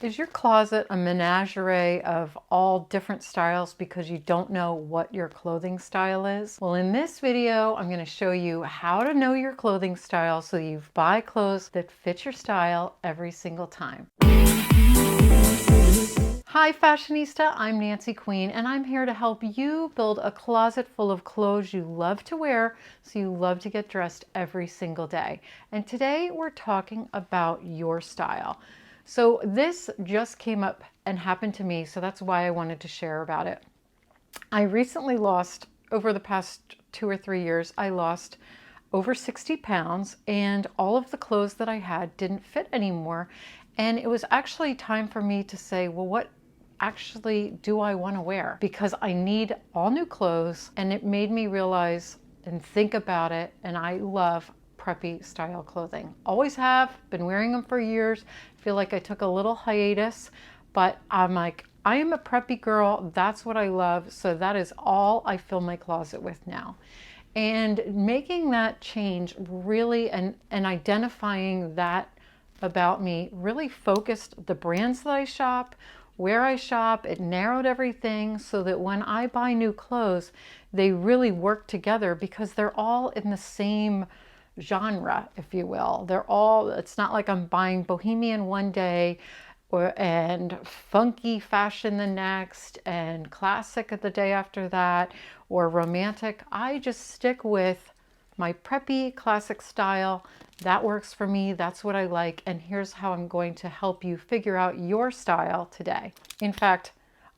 Is your closet a menagerie of all different styles because you don't know what your clothing style is? Well, in this video, I'm going to show you how to know your clothing style so you buy clothes that fit your style every single time. Hi Fashionista, I'm Nancy Queen and I'm here to help you build a closet full of clothes you love to wear so you love to get dressed every single day. And today we're talking about your style. So this just came up and happened to me, so that's why I wanted to share about it. I recently lost, over the past 2 or 3 years, I lost over 60 pounds and all of the clothes that I had didn't fit anymore. And it was actually time for me to say, well, what actually do I want to wear? Because I need all new clothes. And it made me realize and think about it. And I love preppy style clothing. Always have, been wearing them for years. Feel like I took a little hiatus, but I'm like, I am a preppy girl. That's what I love. So that is all I fill my closet with now. And making that change really and identifying that about me really focused the brands that I shop, where I shop. It narrowed everything so that when I buy new clothes, they really work together because they're all in the same genre, if you will. They're all, it's not like I'm buying bohemian one day and funky fashion the next and classic the day after that or romantic. I just stick with my preppy classic style. That works for me. That's what I like. And here's how I'm going to help you figure out your style today. In fact,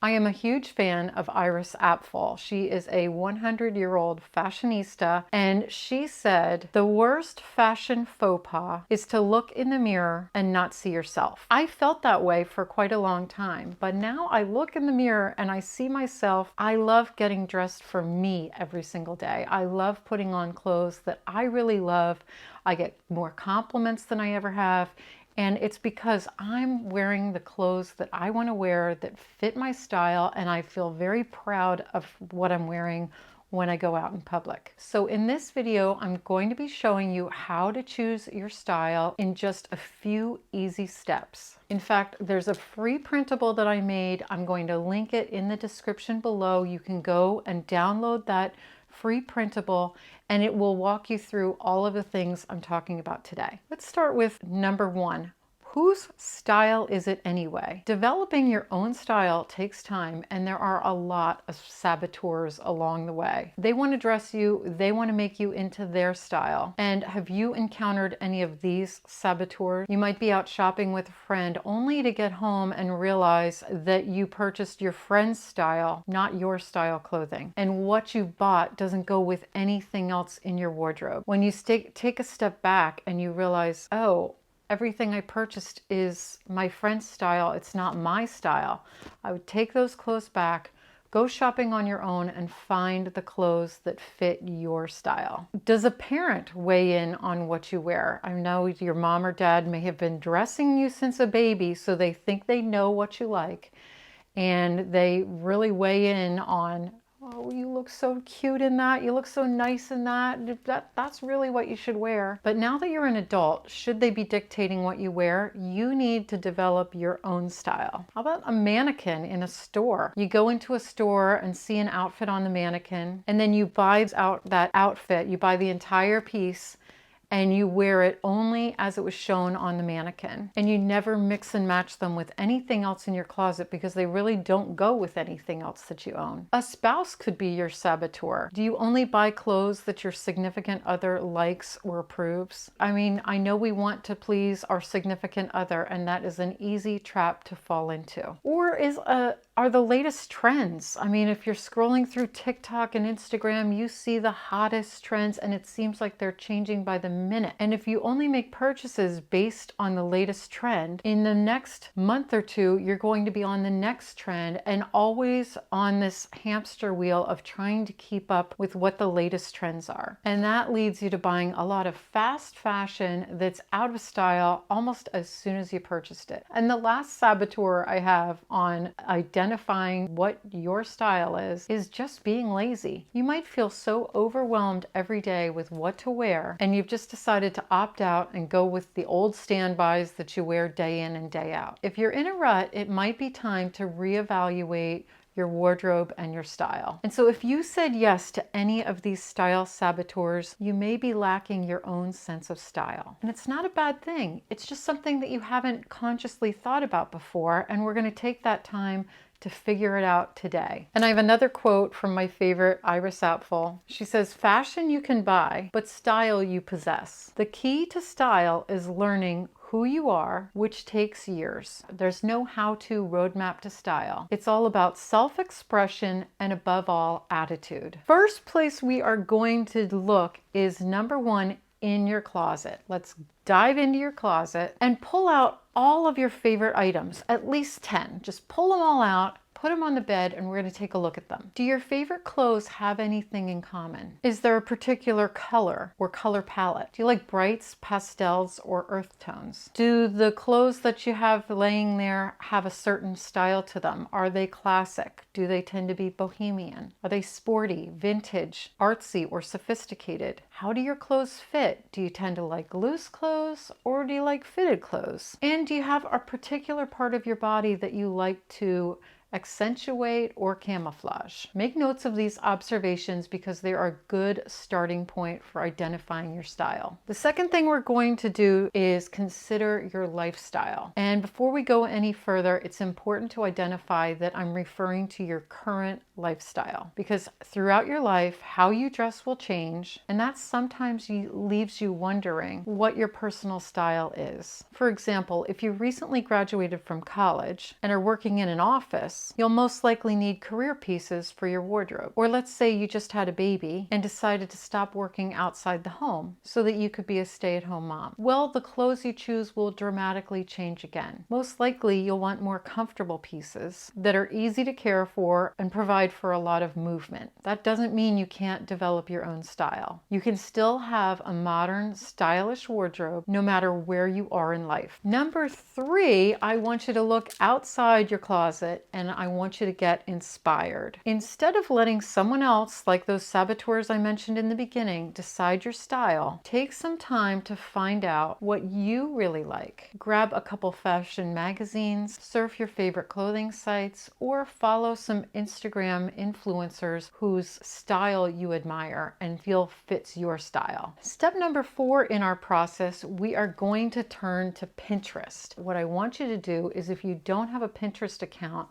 I am a huge fan of Iris Apfel. She is a 100-year-old fashionista, and she said, the worst fashion faux pas is to look in the mirror and not see yourself. I felt that way for quite a long time, but now I look in the mirror and I see myself. I love getting dressed for me every single day. I love putting on clothes that I really love. I get more compliments than I ever have. And it's because I'm wearing the clothes that I want to wear that fit my style, and I feel very proud of what I'm wearing when I go out in public. So in this video, I'm going to be showing you how to choose your style in just a few easy steps. In fact, there's a free printable that I made. I'm going to link it in the description below. You can go and download that free printable and it will walk you through all of the things I'm talking about today. Let's start with number one. Whose style is it anyway? Developing your own style takes time, and there are a lot of saboteurs along the way. They want to dress you, they want to make you into their style. And have you encountered any of these saboteurs? You might be out shopping with a friend only to get home and realize that you purchased your friend's style, not your style clothing. And what you bought doesn't go with anything else in your wardrobe. When you take a step back and you realize, oh, everything I purchased is my friend's style, it's not my style. I would take those clothes back, go shopping on your own, and find the clothes that fit your style. Does a parent weigh in on what you wear? I know your mom or dad may have been dressing you since a baby, so they think they know what you like, and they really weigh in on, oh, you look so cute in that. You look so nice in that. That's really what you should wear. But now that you're an adult, should they be dictating what you wear? You need to develop your own style. How about a mannequin in a store? You go into a store and see an outfit on the mannequin, and then you buy out that outfit. You buy the entire piece, and you wear it only as it was shown on the mannequin. And you never mix and match them with anything else in your closet because they really don't go with anything else that you own. A spouse could be your saboteur. Do you only buy clothes that your significant other likes or approves? I mean, I know we want to please our significant other, and that is an easy trap to fall into. Or are the latest trends. I mean, if you're scrolling through TikTok and Instagram, you see the hottest trends and it seems like they're changing by the minute. And if you only make purchases based on the latest trend, in the next month or two, you're going to be on the next trend and always on this hamster wheel of trying to keep up with what the latest trends are. And that leads you to buying a lot of fast fashion that's out of style almost as soon as you purchased it. And the last saboteur I have on identifying identifying what your style is just being lazy. You might feel so overwhelmed every day with what to wear, and you've just decided to opt out and go with the old standbys that you wear day in and day out. If you're in a rut, it might be time to reevaluate your wardrobe and your style. And so if you said yes to any of these style saboteurs, you may be lacking your own sense of style. And it's not a bad thing. It's just something that you haven't consciously thought about before, and we're going to take that time to figure it out today. And I have another quote from my favorite Iris Apfel. She says, "Fashion you can buy, but style you possess. The key to style is learning who you are, which takes years. There's no how-to roadmap to style. It's all about self-expression and, above all, attitude." First place we are going to look is number one, in your closet. Let's dive into your closet and pull out all of your favorite items, at least 10. Just pull them all out, put them on the bed, and we're going to take a look at them. Do your favorite clothes have anything in common? Is there a particular color or color palette? Do you like brights, pastels, or earth tones? Do the clothes that you have laying there have a certain style to them? Are they classic? Do they tend to be bohemian? Are they sporty, vintage, artsy, or sophisticated? How do your clothes fit? Do you tend to like loose clothes or do you like fitted clothes? And do you have a particular part of your body that you like to accentuate or camouflage? Make notes of these observations because they are a good starting point for identifying your style. The second thing we're going to do is consider your lifestyle. And before we go any further, it's important to identify that I'm referring to your current lifestyle, because throughout your life, how you dress will change, and that sometimes leaves you wondering what your personal style is. For example, if you recently graduated from college and are working in an office, you'll most likely need career pieces for your wardrobe. Or let's say you just had a baby and decided to stop working outside the home so that you could be a stay-at-home mom. Well, the clothes you choose will dramatically change again. Most likely you'll want more comfortable pieces that are easy to care for and provide for a lot of movement. That doesn't mean you can't develop your own style. You can still have a modern, stylish wardrobe no matter where you are in life. Number 3, I want you to look outside your closet and I want you to get inspired. Instead of letting someone else, like those saboteurs I mentioned in the beginning, decide your style, take some time to find out what you really like. Grab a couple fashion magazines, surf your favorite clothing sites, or follow some Instagram influencers whose style you admire and feel fits your style. Step number 4 in our process, we are going to turn to Pinterest. What I want you to do is, if you don't have a Pinterest account,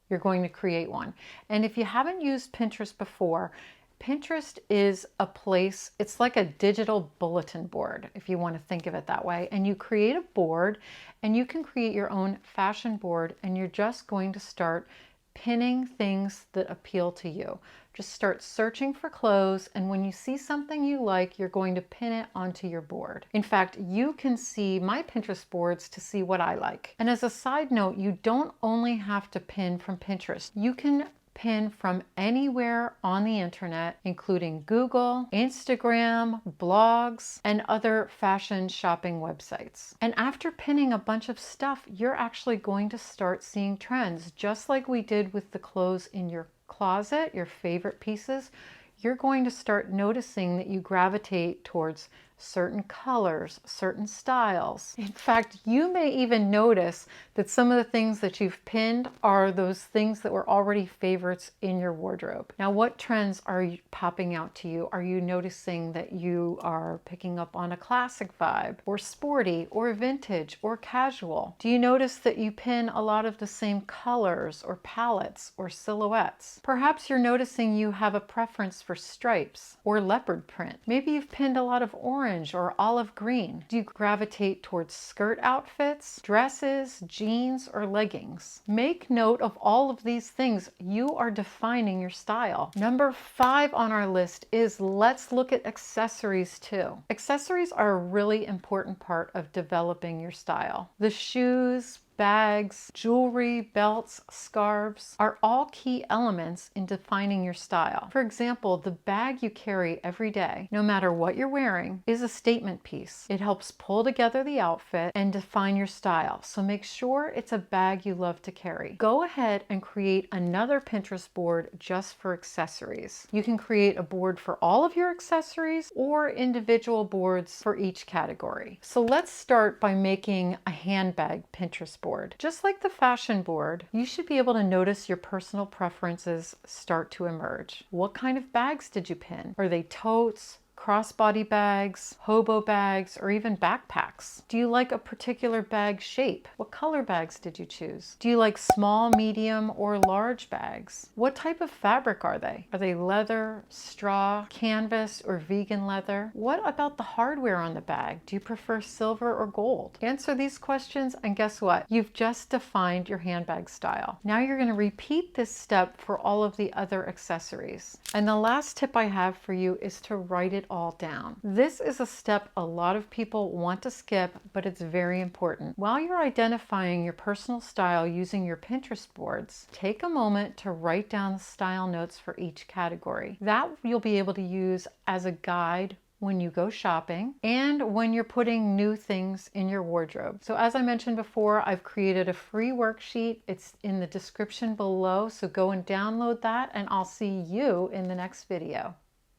you're going to create one. And if you haven't used Pinterest before, Pinterest is a place, it's like a digital bulletin board, if you want to think of it that way. And you create a board and you can create your own fashion board, and you're just going to start pinning things that appeal to you. Just start searching for clothes, and when you see something you like, you're going to pin it onto your board. In fact, you can see my Pinterest boards to see what I like. And as a side note, you don't only have to pin from Pinterest. You can pin from anywhere on the internet, including Google, Instagram, blogs, and other fashion shopping websites. And after pinning a bunch of stuff, you're actually going to start seeing trends, just like we did with the clothes in your closet, your favorite pieces. You're going to start noticing that you gravitate towards certain colors, certain styles. In fact, you may even notice that some of the things that you've pinned are those things that were already favorites in your wardrobe. Now, what trends are popping out to you? Are you noticing that you are picking up on a classic vibe, or sporty, or vintage, or casual? Do you notice that you pin a lot of the same colors, or palettes, or silhouettes? Perhaps you're noticing you have a preference for stripes or leopard print. Maybe you've pinned a lot of orange or olive green. Do you gravitate towards skirt outfits, dresses, jeans, or leggings? Make note of all of these things. You are defining your style. Number 5 on our list is, let's look at accessories too. Accessories are a really important part of developing your style. The shoes, bags, jewelry, belts, scarves are all key elements in defining your style. For example, the bag you carry every day, no matter what you're wearing, is a statement piece. It helps pull together the outfit and define your style, so make sure it's a bag you love to carry. Go ahead and create another Pinterest board just for accessories. You can create a board for all of your accessories or individual boards for each category. So let's start by making a handbag Pinterest board. Just like the fashion board, you should be able to notice your personal preferences start to emerge. What kind of bags did you pin? Are they totes, crossbody bags, hobo bags, or even backpacks? Do you like a particular bag shape? What color bags did you choose? Do you like small, medium, or large bags? What type of fabric are they? Are they leather, straw, canvas, or vegan leather? What about the hardware on the bag? Do you prefer silver or gold? Answer these questions and guess what? You've just defined your handbag style. Now you're going to repeat this step for all of the other accessories. And the last tip I have for you is to write it all down. This is a step a lot of people want to skip, but it's very important. While you're identifying your personal style using your Pinterest boards, take a moment to write down the style notes for each category. That you'll be able to use as a guide when you go shopping and when you're putting new things in your wardrobe. So as I mentioned before, I've created a free worksheet. It's in the description below, so go and download that and I'll see you in the next video.